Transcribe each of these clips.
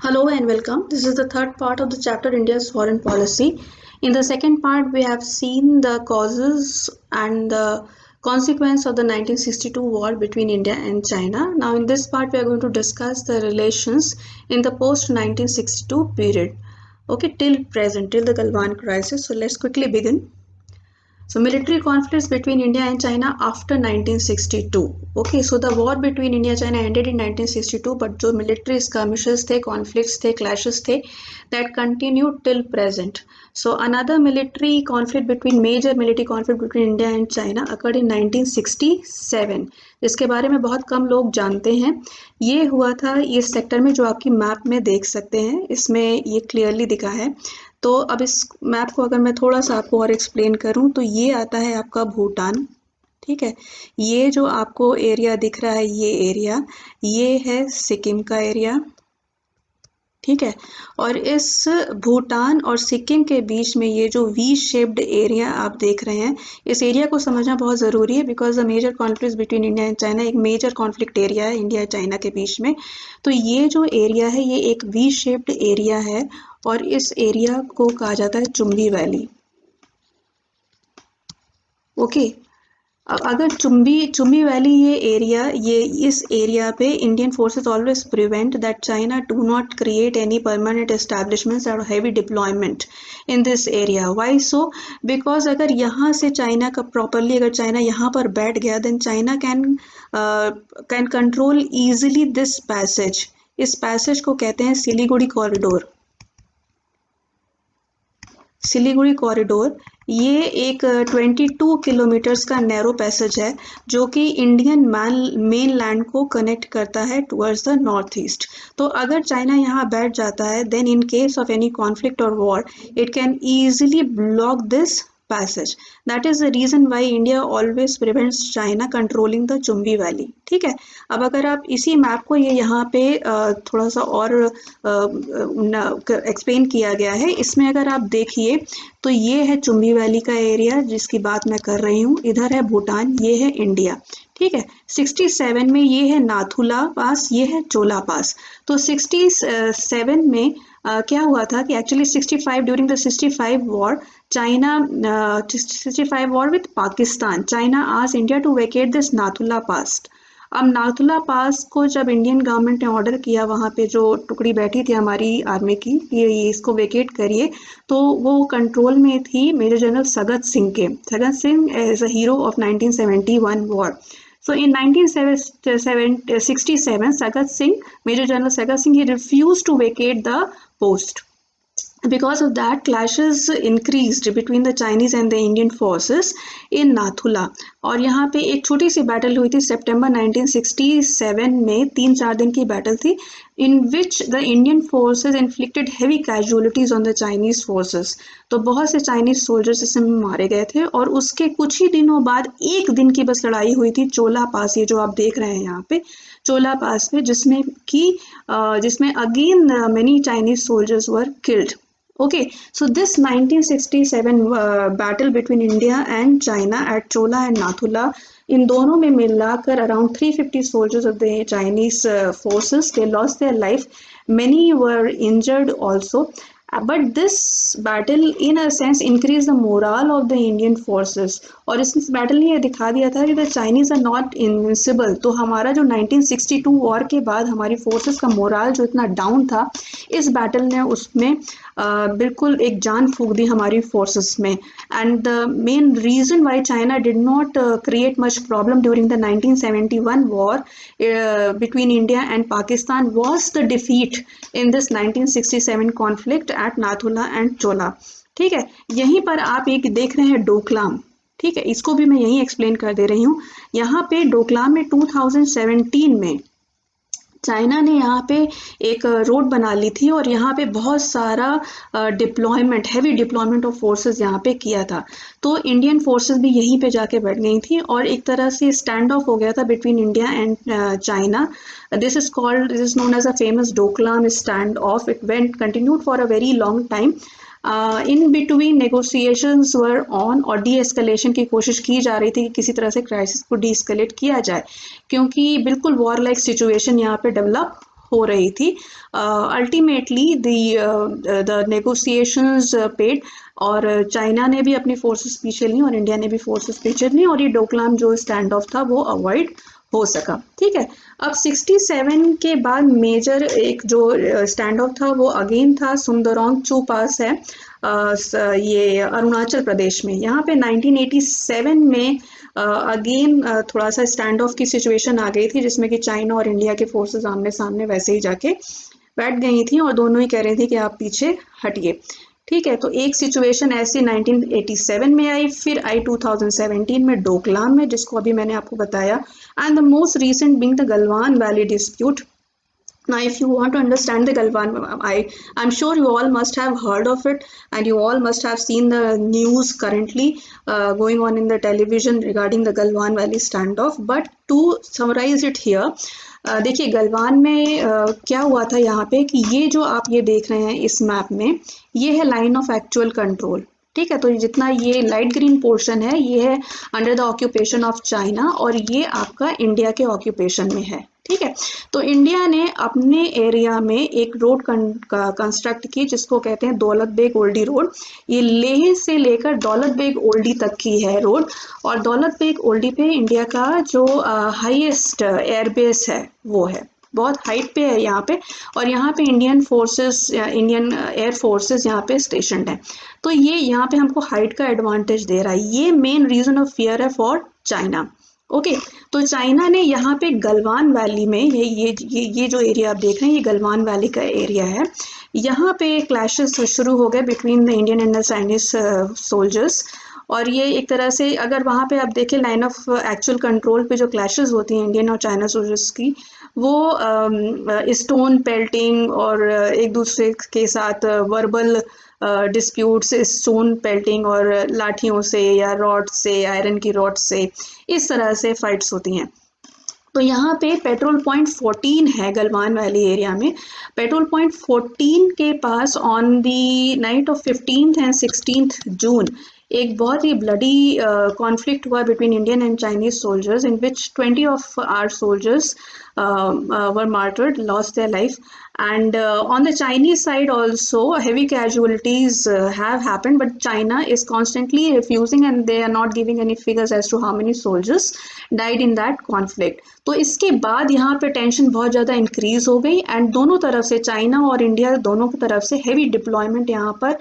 Hello and welcome. This is the third part of the chapter India's foreign policy. In the second part, we have seen the causes and the consequence of the 1962 war between India and China. Now, in this part, we are going to discuss the relations in the post 1962 period. Okay, till present, till the Galwan crisis. So, let's quickly begin. So military conflicts between India and China after 1962. Okay, so the war between India and China ended in 1962, but जो military skirmishes थे, conflicts थे, clashes थे, that continued till present. So another major military conflict between India and China occurred in 1967. जिसके बारे में बहुत कम लोग जानते हैं. ये हुआ था इस सेक्टर में जो आपकी मैप में देख सकते हैं, इसमें ये क्लियरली दिखा है. तो अब इस मैप को अगर मैं थोड़ा सा आपको और एक्सप्लेन करूं तो ये आता है आपका भूटान. ठीक है, ये जो आपको एरिया दिख रहा है, ये एरिया, ये है सिक्किम का एरिया. ठीक है, और इस भूटान और सिक्किम के बीच में ये जो वी शेप्ड एरिया आप देख रहे हैं, इस एरिया को समझना बहुत ज़रूरी है because the major conflict between India and China, एक मेजर कॉन्फ्लिक्ट एरिया है इंडिया चाइना के बीच में. तो ये जो एरिया है ये एक वी शेप्ड एरिया है और इस एरिया को कहा जाता है चुंबी वैली. ओके, अगर चुंबी वैली ये एरिया, ये इस एरिया पे Indian forces always prevent that China do not create any permanent establishments और heavy deployment in this area. Why so? Because अगर यहाँ से चाइना का प्रॉपरली अगर चाइना यहाँ पर बैठ गया then China can control easily this passage. इस पैसेज को कहते हैं सिलीगुड़ी कॉरिडोर. सिलीगुड़ी कॉरिडोर ये एक 22 किलोमीटर्स का नैरो पैसेज है जो कि इंडियन मेन लैंड को कनेक्ट करता है टुवर्ड्स द नॉर्थ ईस्ट. तो अगर चाइना यहाँ बैठ जाता है then in case of any conflict और war it can easily block this passage. That is the reason why India always prevents China controlling the Chumbi valley. ठीक है, अब अगर आप इसी मैप को ये यहाँ पे थोड़ा सा और एक्सप्लेन किया गया है, इसमें अगर आप देखिए तो ये है चुंबी वैली का एरिया जिसकी बात मैं कर रही हूँ. इधर है भूटान, ये है इंडिया. ठीक है, 67 में ये है नाथुला पास, ये है चोला पास. तो 67 में क्या हुआ था कि actually 65 during the 65 war China 65 war with Pakistan, China asked India to vacate this Nathula pass. अब नाथुला पास को जब इंडियन गवर्नमेंट ने ऑर्डर किया, वहाँ पे जो टुकड़ी बैठी थी हमारी आर्मी की ये इसको वेकेट करिए, तो वो कंट्रोल में थी मेजर जनरल सगत सिंह के. Sagat Singh as a hero of 1971 war. So in 1967, Sagat Singh, Major General Sagat Singh, he refused to vacate the post. Because of that, clashes increased between the Chinese and the Indian forces in Nathula. और यहाँ पे एक छोटी सी battle हुई थी सितंबर 1967 में, 3-4 दिन की बैटल थी, in which the Indian forces inflicted heavy casualties on the Chinese forces. तो बहुत से चाइनीज सोल्जर्स इसमें मारे गए थे. और उसके कुछ ही दिनों बाद एक दिन की बस लड़ाई हुई थी चोला पास, ये जो आप देख रहे हैं यहाँ पे चोला पास पे, जिसमें again many Chinese soldiers were killed. Okay, so this 1967 battle between India and China at Chola and Nathula, इन दोनों में मिलाकर around 350 soldiers of the Chinese forces, they lost their life. Many were injured also. But this battle in a sense increased the morale of the Indian forces. और इस battle ने ये दिखा दिया था कि the Chinese are not invincible. तो हमारा जो 1962 वॉर के बाद हमारी फोर्सेस का मोरल जो इतना डाउन था, इस बैटल ने उसमें बिल्कुल एक जान फूंक दी हमारी फोर्सेस में. And the main reason why China did not create much problem during the 1971 war between India and Pakistan was the defeat in this 1967 conflict at Nathula and Chola. ठीक है, यहीं पर आप एक देख रहे हैं डोकलाम. ठीक है, इसको भी मैं यहीं एक्सप्लेन कर दे रही हूँ. यहाँ पे डोकलाम में 2017 में चाइना ने यहाँ पे एक रोड बना ली थी और यहाँ पे बहुत सारा deployment, heavy deployment of forces यहाँ पे किया था. तो इंडियन फोर्सेस भी यहीं पे जाके बैठ गई थी और एक तरह से स्टैंड ऑफ हो गया था between India and China. This is known as a famous Doklam standoff. It went continued for a very long time. In between negotiations were on और डी एस्केलेशन की कोशिश की जा रही थी कि किसी तरह से क्राइसिस को डी एस्केलेट किया जाए, क्योंकि बिल्कुल वॉर लाइक सिचुएशन यहाँ पे डेवलप हो रही थी। अल्टीमेटली द नेगोशिएशंस पेड, और चाइना ने भी अपनी फोर्सेस पीछे ली और इंडिया ने भी फोर्सेस पीछे ली, और ये डोकलाम जो स्टैंड ऑफ था वो अवॉइड हो सका। ठीक है, अब 67 के बाद मेजर एक जो स्टैंड ऑफ था वो अगेन था सुंदरोंग चू पास है, ये अरुणाचल प्रदेश में। यहाँ पे 1987 में अगेन थोड़ा सा स्टैंड ऑफ की सिचुएशन आ गई थी, जिसमें कि चाइना और इंडिया के फोर्सेस आमने सामने वैसे ही जाके बैठ गई थी और दोनों ही कह रही थी कि आप पीछे हटिए। ठीक है, तो एक सिचुएशन ऐसी 1987 में आई, फिर आई 2017 में डोकलाम में, जिसको अभी मैंने आपको बताया, and the most recent being the Galwan valley dispute. Now, if you want to understand the Galwan, I'm sure you all must have heard of it, and you all must have seen the news currently going on in the television regarding the Galwan Valley standoff. But to summarize it here, देखिए गलवान में क्या हुआ था यहाँ पे कि ये जो आप ये देख रहे हैं इस मैप में, ये है लाइन ऑफ एक्चुअल कंट्रोल। ठीक है, तो जितना ये लाइट ग्रीन पोर्शन है ये है under the occupation of China, और ये आपका इंडिया के ऑक्यूपेशन में है। ठीक है, तो इंडिया ने अपने एरिया में एक रोड कंस्ट्रक्ट की जिसको कहते हैं दौलत बेग ओल्डी रोड। ये लेह से लेकर दौलत बेग ओल्डी तक की है रोड, और दौलत बेग ओल्डी पे इंडिया का जो हाईएस्ट एयरबेस है वो है, बहुत हाइट पे है यहाँ पे, और यहाँ पे Indian forces, Indian air forces यहाँ पे स्टेशनड है। तो ये यहाँ पे हमको हाइट का एडवांटेज दे रहा है, ये मेन रीजन ऑफ फियर है फॉर चाइना। ओके, तो चाइना ने यहाँ पे गलवान वैली में, ये जो एरिया आप देख रहे हैं ये गलवान वैली का एरिया है, यहाँ पे क्लैशेस शुरू हो गए between the Indian and the Chinese soldiers. और ये एक तरह से अगर वहाँ पे आप देखें लाइन ऑफ एक्चुअल कंट्रोल पे जो क्लैशेस होती हैं इंडियन और चाइना सोल्जर्स की, वो स्टोन पेल्टिंग और एक दूसरे के साथ वर्बल डिस्प्यूट्स, स्टोन पेल्टिंग और लाठियों से या रॉड से, आयरन की रॉड से, इस तरह से फाइट्स होती हैं। तो यहाँ पे पेट्रोल पॉइंट 14 है गलवान वैली एरिया में। पेट्रोल पॉइंट 14 के पास on the night of 15th and 16th June एक बहुत ही ब्लडी कॉन्फ्लिक्ट हुआ between Indian and Chinese soldiers, in which 20 of our soldiers were martyred, lost their life, and on the Chinese side also heavy casualties have happened, but China is constantly refusing and they are not giving any figures as to how many soldiers died in that conflict. तो इसके बाद यहाँ पे tension बहुत ज़्यादा increase हो गई, and दोनों तरफ से चाइना और इंडिया दोनों की तरफ से हेवी डिप्लॉयमेंट यहाँ पर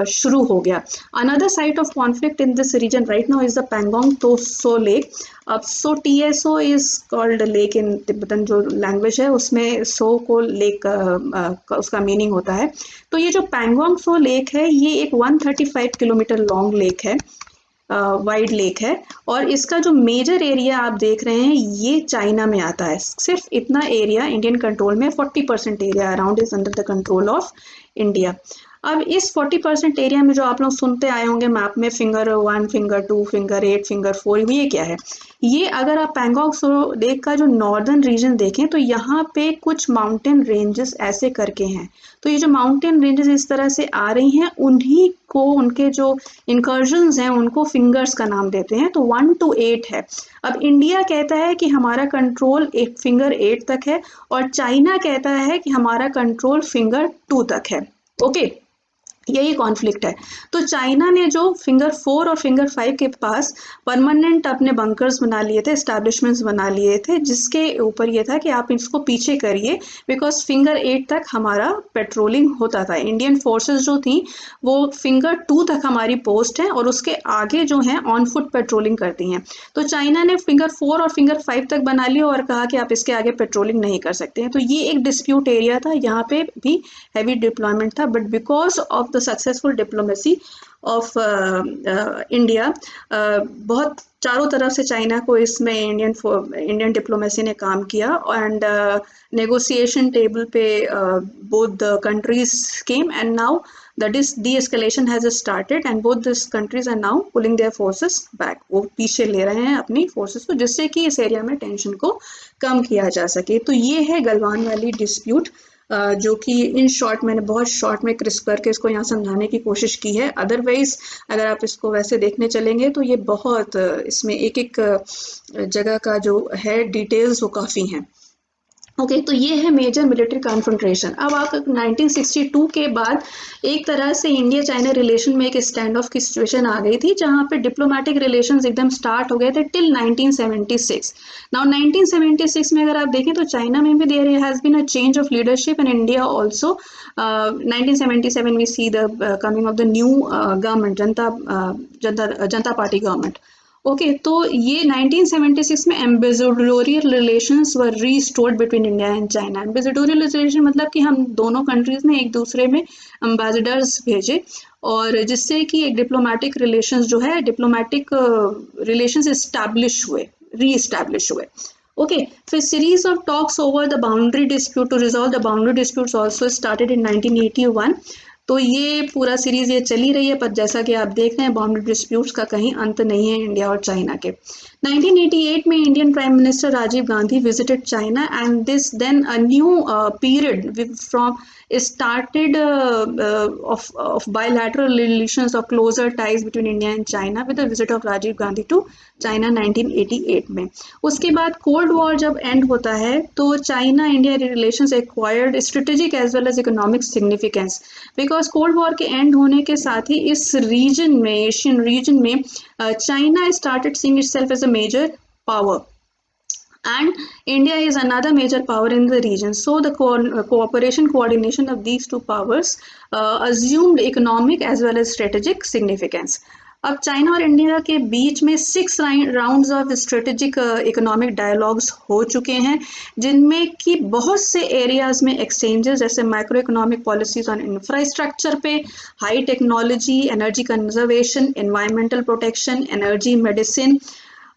शुरू हो गया। Another site of conflict in this region right now is the Pangong Tso lake. अब so TSO is called lake in Tibetan जो लैंग्वेज है उसमें सो को लेक उसका मीनिंग होता है। तो ये जो पैंगोंग त्सो लेक है ये एक 135 किलोमीटर लॉन्ग लेक है, वाइड लेक है, और इसका जो मेजर एरिया आप देख रहे हैं ये चाइना में आता है। सिर्फ इतना एरिया इंडियन कंट्रोल में, 40% area around is under the control of India. अब इस 40% एरिया में जो आप लोग सुनते आए होंगे मैप में फिंगर 1, फिंगर 2, फिंगर 8, फिंगर 4, ये क्या है? ये अगर आप पैंगोंग त्सो लेक का जो नॉर्दर्न रीजन देखें तो यहाँ पे कुछ माउंटेन रेंजेस ऐसे करके हैं। तो ये जो माउंटेन रेंजेस इस तरह से आ रही हैं उन्हीं को, उनके जो इंकर्जन्स हैं उनको फिंगर्स का नाम देते हैं। तो 1 to 8 है। अब इंडिया कहता है कि हमारा कंट्रोल एक फिंगर 8 तक है, और चाइना कहता है कि हमारा कंट्रोल फिंगर 2 तक है। ओके, यही कॉन्फ्लिक्ट है। तो चाइना ने जो फिंगर 4 और फिंगर 5 के पास परमानेंट अपने बंकर्स बना लिए थे, एस्टैब्लिशमेंट्स बना लिए थे, जिसके ऊपर ये था कि आप इसको पीछे करिए, बिकॉज फिंगर 8 तक हमारा पेट्रोलिंग होता था। इंडियन फोर्सेस जो थी वो फिंगर 2 तक हमारी पोस्ट है, और उसके आगे जो है ऑन फुट पेट्रोलिंग करती हैं। तो चाइना ने फिंगर 4 और फिंगर 5 तक बना लिया और कहा कि आप इसके आगे पेट्रोलिंग नहीं कर सकते हैं। तो ये एक डिस्प्यूट एरिया था, यहाँ पे भी हैवी डिप्लॉयमेंट था, but because of the successful diplomacy of India, बहुत चारों तरफ से चाइना को इसमें इंडियन डिप्लोमेसी ने काम किया, एंड नेगोशिएशन टेबल पे both the countries came, and now the de-escalation has started and both these countries are now pulling their forces back. वो पीछे ले रहे हैं अपनी फोर्सेस को, जिससे कि इस एरिया में टेंशन को कम किया जा सके। तो ये है गलवान वैली डिस्प्यूट, जो कि इन शॉर्ट मैंने बहुत शॉर्ट में क्रिस्प करके इसको यहाँ समझाने की कोशिश की है। अदरवाइज अगर आप इसको वैसे देखने चलेंगे तो ये बहुत, इसमें एक एक जगह का जो है डिटेल्स वो काफ़ी हैं। ओके तो ये है मेजर मिलिट्री कॉन्फ्रंट्रेशन। अब आप 1962 के बाद एक तरह से इंडिया चाइना रिलेशन में एक स्टैंड ऑफ की सिचुएशन आ गई थी, जहां पे डिप्लोमेटिक रिलेशंस एकदम स्टार्ट हो गए थे टिल 1976। नाउ 1976 में अगर आप देखें तो चाइना में भी there has been a change of leadership, and India also 1977 we see the coming of the new government, Janata Party government. Okay तो ये 1976 में ambassadorial relations were restored between India and China. Ambassadorial relation मतलब कि हम दोनों countries ने एक दूसरे में एम्बेसडर्स भेजे, और जिससे कि एक डिप्लोमेटिक रिलेशंस जो है, डिप्लोमेटिक रिलेशंस इस्टेब्लिश हुए, री इस्टेब्लिश हुए। ओके फिर series of talks over the boundary dispute to resolve the boundary disputes also started in 1981। तो ये पूरा सीरीज ये चली रही है, पर जैसा कि आप देख रहे हैं बाउंड्री डिस्प्यूट्स का कहीं अंत नहीं है इंडिया और चाइना के। 1988 में Indian prime minister Rajiv Gandhi visited China, and this then a new period from started of bilateral relations or closer ties between India and China with the visit of Rajiv Gandhi to China 1988 में। उसके बाद cold war जब and होता है तो China India relations acquired strategic as well as economic significance, because cold war के end होने के साथ ही इस रीजन में, एशियन रीजन में, China started seeing itself as a major power, and India is another major power in the region. So the cooperation, coordination of these two powers assumed economic as well as strategic significance. अब China और India के बीच में 6 rounds of strategic economic dialogues हो चुके हैं, जिनमें कि बहुत से एरियाज में एक्सचेंजेस, जैसे micro economic policies on infrastructure पे, high technology, energy conservation, environmental protection, energy, medicine,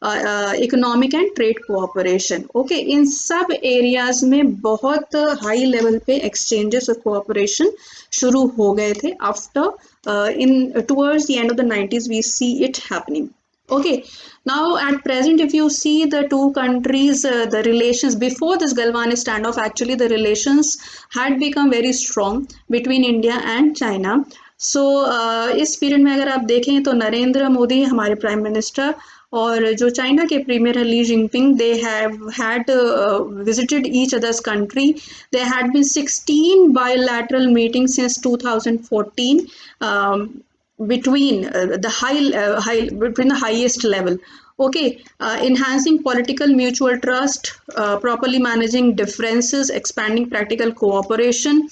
economic and trade cooperation. Okay इन सब एरियाज में बहुत हाई लेवल पे एक्सचेंजेस और कोऑपरेशन शुरू हो गए थे after in towards the end of the 90s we see it happening. Okay, now at present if you see the two countries the relations before this Galwan standoff, actually the relations had become very strong between India and China. So इस period में अगर आप देखें तो नरेंद्र मोदी हमारे prime minister और जो China के प्रीमियर है Li Jinping, they have had visited each others country. There had been 16 bilateral meetings since 2014 between between the highest level. Okay, enhancing political mutual trust, properly managing differences, expanding practical cooperation,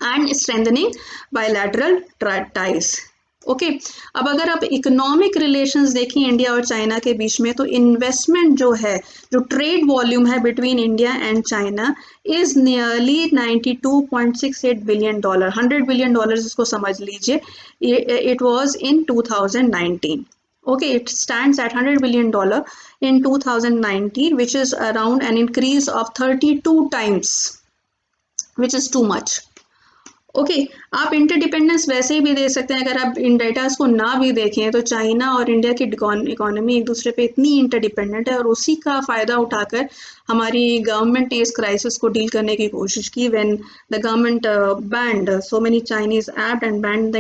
and strengthening bilateral ties. Okay अब अगर आप economic relations देखें India और China के बीच में, तो investment जो है, जो ट्रेड वॉल्यूम है between India and China is nearly 92.68 billion dollar, $100 billion इसको समझ लीजिए। It was in 2019। Okay, it stands at $100 billion in 2019, which is around an increase of 32 times, which is too much. Okay आप interdependence वैसे भी दे सकते हैं। अगर आप इन डेटास को ना भी देखें तो चाइना और इंडिया की इकोनॉमी एक दूसरे पे इतनी इंटरडिपेंडेंट है, और उसी का फ़ायदा उठाकर हमारी गवर्नमेंट ने इस क्राइसिस को डील करने की कोशिश की। When the government band so many Chinese app and band the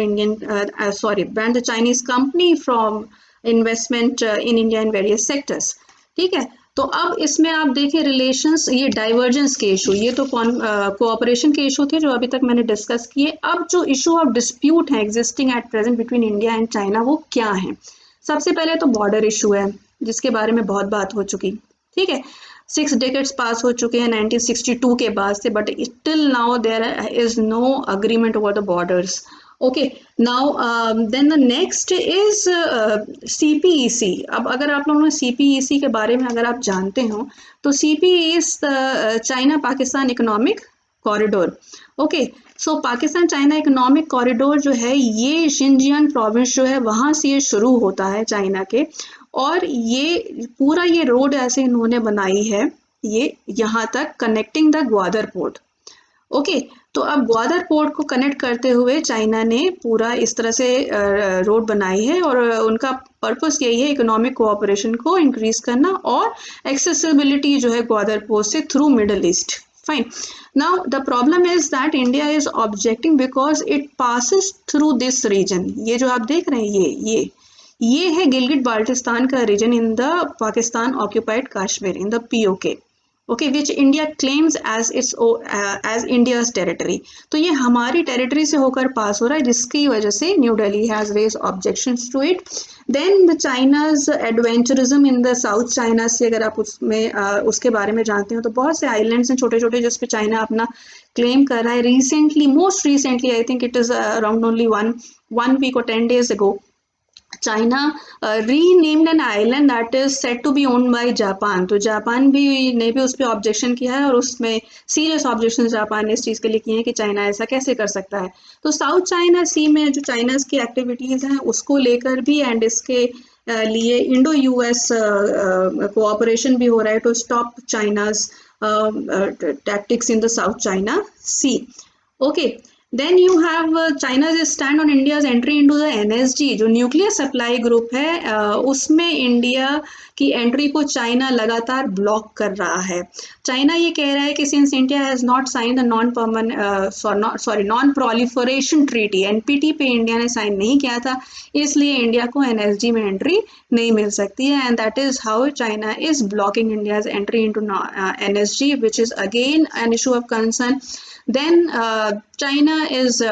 band the Chinese company from investment in India in various sectors. ठीक है, तो अब इसमें आप देखें रिलेशंस, ये डाइवर्जेंस के इशू, ये तो कोऑपरेशन के इशू थे जो अभी तक मैंने डिस्कस किए। अब जो इशू ऑफ डिस्प्यूट है existing at present between India and China, वो क्या है? सबसे पहले तो बॉर्डर इशू है, जिसके बारे में बहुत बात हो चुकी। ठीक है, 6 decades पास हो चुके हैं 1962 के बाद से, but till now there is no agreement over the borders. Okay now then the next is CPEC। अब अगर आप लोगों ने CPEC के बारे में अगर आप जानते हो तो CPE is China Pakistan economic corridor. Okay so Pakistan China economic corridor जो है, ये शिनजियांग प्रोविंस जो है वहाँ से ये शुरू होता है चाइना के, और ये पूरा ये रोड ऐसे इन्होंने बनाई है ये यहाँ तक connecting the Gwadar port. Okay तो अब ग्वादर पोर्ट को कनेक्ट करते हुए चाइना ने पूरा इस तरह से रोड बनाई है, और उनका पर्पस यही है इकोनॉमिक कोऑपरेशन को इंक्रीज करना और एक्सेसिबिलिटी जो है ग्वादर पोर्ट से through middle east. Fine, now the problem is that India is objecting because it passes through this region. ये जो आप देख रहे हैं ये है गिलगिट बाल्टिस्तान का region in the Pakistan occupied Kashmir in the POK। Okay, which India claims as India's territory. तो ये हमारी टेरिटरी से होकर पास हो रहा है, जिसकी वजह से New Delhi has raise objections to it. Then the China's adventurism in the South China Sea, अगर आप उसमें उसके बारे में जानते हो तो बहुत से आइलैंड्स हैं छोटे छोटे जिस पे चाइना अपना क्लेम कर रहा है। Recently, most recently, I think it is around only one week or 10 days ago, China renamed an island that is said to be owned by Japan। तो जापान भी ने भी उस पर ऑब्जेक्शन किया है, और उसमें सीरियस ऑब्जेक्शन जापान ने इस चीज़ के लिए किए हैं कि चाइना ऐसा कैसे कर सकता है। तो साउथ चाइना सी में जो चाइनाज की एक्टिविटीज़ हैं उसको लेकर भी, एंड इसके लिए इंडो यूएस कोऑपरेशन भी हो रहा है to stop China's tactics in the South China Sea. Okay, then you have China's stand on India's entry into the NSG, जो न्यूक्लियर सप्लाई ग्रुप है, उसमें इंडिया की एंट्री को चाइना लगातार ब्लॉक कर रहा है। चाइना ये कह रहा है कि since India has not sign the non proliferation treaty, NPT पे इंडिया ने साइन नहीं किया था, इसलिए इंडिया को NSG में एंट्री नहीं मिल सकती है, and that is how China is blocking India's entry into NSG, which is again an issue of concern. Then China is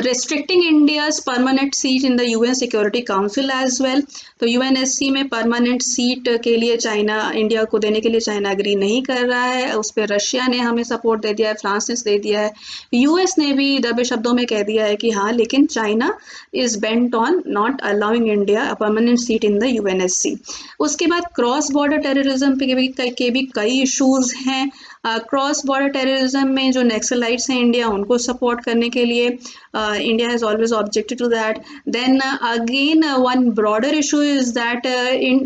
restricting India's permanent seat in the UN Security Council as well। तो UNSC में permanent seat के लिए China, India को देने के लिए China agree नहीं कर रहा है। उस पर रशिया ने हमें सपोर्ट दे दिया है, फ्रांस ने दे दिया है, US ने भी दबे शब्दों में कह दिया है कि हाँ, लेकिन China is bent on not allowing India a permanent seat in the UNSC। उसके बाद क्रॉस बॉर्डर टेररिज्म के भी कई इशूज़ हैं। क्रॉस बॉर्डर टेररिज्म में जो नेक्सलाइट्स हैं इंडिया उनको सपोर्ट करने के लिए India has always objected to that. Then again one broader issue is that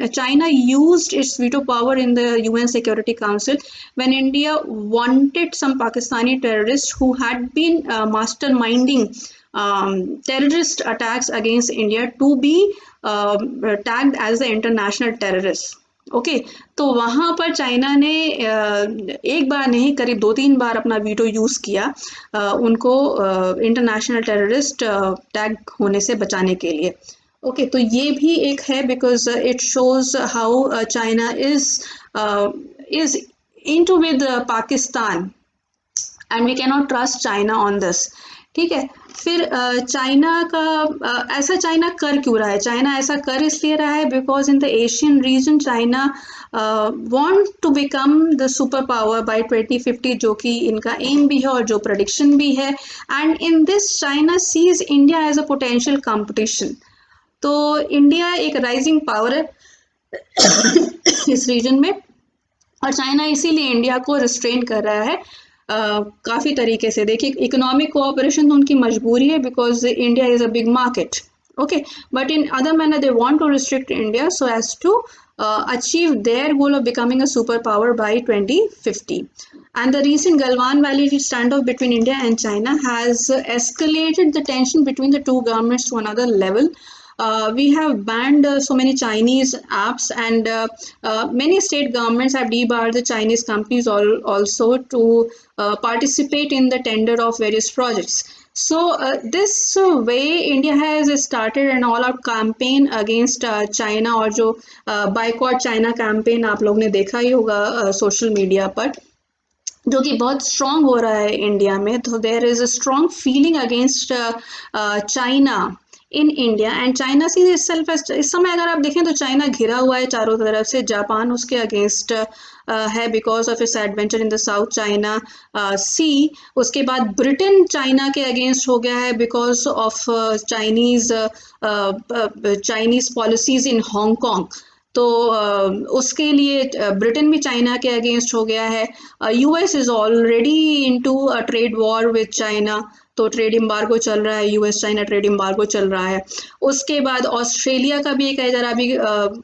China used its veto power in the UN Security Council when India wanted some Pakistani terrorists who had been masterminding terrorist attacks against India to be tagged as the international terrorists। Okay, तो वहाँ पर China ने एक बार नहीं करीब 2-3 बार अपना veto use किया उनको इंटरनेशनल टेररिस्ट टैग होने से बचाने के लिए। ओके, तो ये भी एक है, because it shows how China is into with Pakistan, and we cannot trust China on this. ठीक है, फिर चाइना का ऐसा चाइना कर क्यों रहा है? चाइना ऐसा कर इसलिए रहा है because in the Asian region China want to become the super power by 2050, जो कि इनका एम भी है और जो प्रेडिक्शन भी है, and in this China sees India as a potential competition. तो इंडिया एक राइजिंग पावर है इस रीजन में, और चाइना इसीलिए इंडिया को रिस्ट्रेन कर रहा है काफ़ी तरीके से। देखिए, इकोनॉमिक कोऑपरेशन तो उनकी मजबूरी है because India is a big market, okay, but in other manner they want to restrict India so as to achieve their goal of becoming a superpower by 2050. And the recent Galwan Valley standoff between India and China has escalated the tension between the two governments to another level. We have banned so many Chinese apps, and many state governments have debarred the Chinese companies also to participate in the tender of various projects. So this way India has started an all-out campaign against China, और जो boycott China campaign आप लोग ने देखा ही होगा social media पर, जो कि बहुत स्ट्रॉन्ग हो रहा है इंडिया में। तो there is a strong feeling against China in India, and China see itself, इस समय अगर आप देखें तो चाइना घिरा हुआ है चारों तरफ से। जापान उसके अगेंस्ट है because of its adventure in the South China Sea. उसके बाद ब्रिटेन चाइना के अगेंस्ट हो गया है because of Chinese policies in Hong Kong. तो उसके लिए ब्रिटेन भी चाइना के अगेंस्ट हो गया है। US is already into a trade war with China, तो ट्रेड एम्बार्गो चल रहा है, US चाइना ट्रेड एम्बार्गो चल रहा है। उसके बाद ऑस्ट्रेलिया का भी एक है, जरा अभी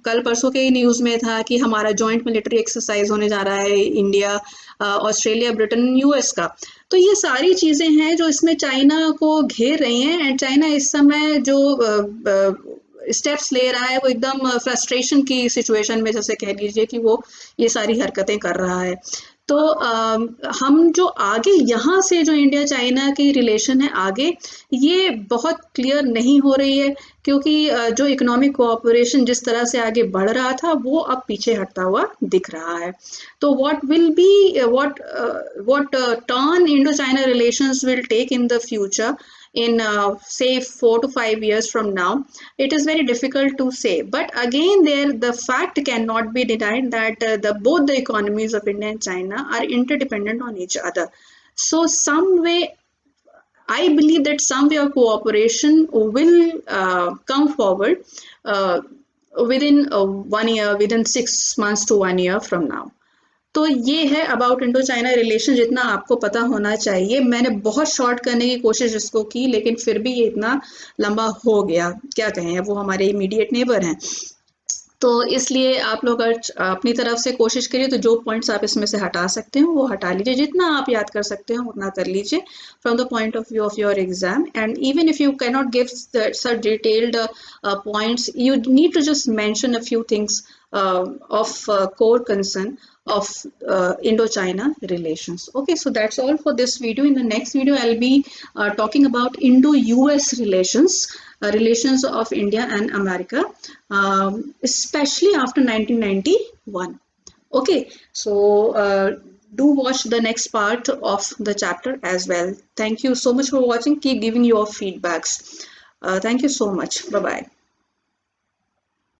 कल परसों के ही न्यूज़ में था कि हमारा जॉइंट मिलिट्री एक्सरसाइज होने जा रहा है इंडिया, ऑस्ट्रेलिया, ब्रिटेन, US का। तो ये सारी चीज़ें हैं जो इसमें चाइना को घेर रही हैं, एंड चाइना इस समय जो स्टेप्स ले रहा है वो एकदम फ्रस्ट्रेशन की सिचुएशन में, जैसे कह लीजिए कि वो ये सारी हरकतें कर रहा है। तो हम जो आगे यहाँ से जो इंडिया चाइना की रिलेशन है आगे, ये बहुत क्लियर नहीं हो रही है, क्योंकि जो इकोनॉमिक कोऑपरेशन जिस तरह से आगे बढ़ रहा था वो अब पीछे हटता हुआ दिख रहा है। तो what will be what turn Indo-China relations will take in the future, in say 4 to 5 years from now, it is very difficult to say. But again, there the fact cannot be denied that the both the economies of India and China are interdependent on each other. So some way, I believe that some way of cooperation will come forward uh, within 1 year, within 6 months to 1 year from now. तो ये है about Indo China relation, जितना आपको पता होना चाहिए। मैंने बहुत शॉर्ट करने की कोशिश इसको की, लेकिन फिर भी ये इतना लंबा हो गया, क्या कहें, वो हमारे इमीडिएट नेबर हैं। तो इसलिए आप लोग अगर अपनी तरफ से कोशिश करिए तो जो पॉइंट्स आप इसमें से हटा सकते हो वो हटा लीजिए, जितना आप याद कर सकते हो उतना कर लीजिए from the point of view of your exam. And even if you can not give such detailed points, you need to just mention a few things of core concern of Indo-China relations. Okay, so that's all for this video. In the next video, I'll be talking about Indo-US relations, relations of India and America, especially after 1991. Okay, so do watch the next part of the chapter as well. Thank you so much for watching. Keep giving your feedbacks. Thank you so much. Bye bye.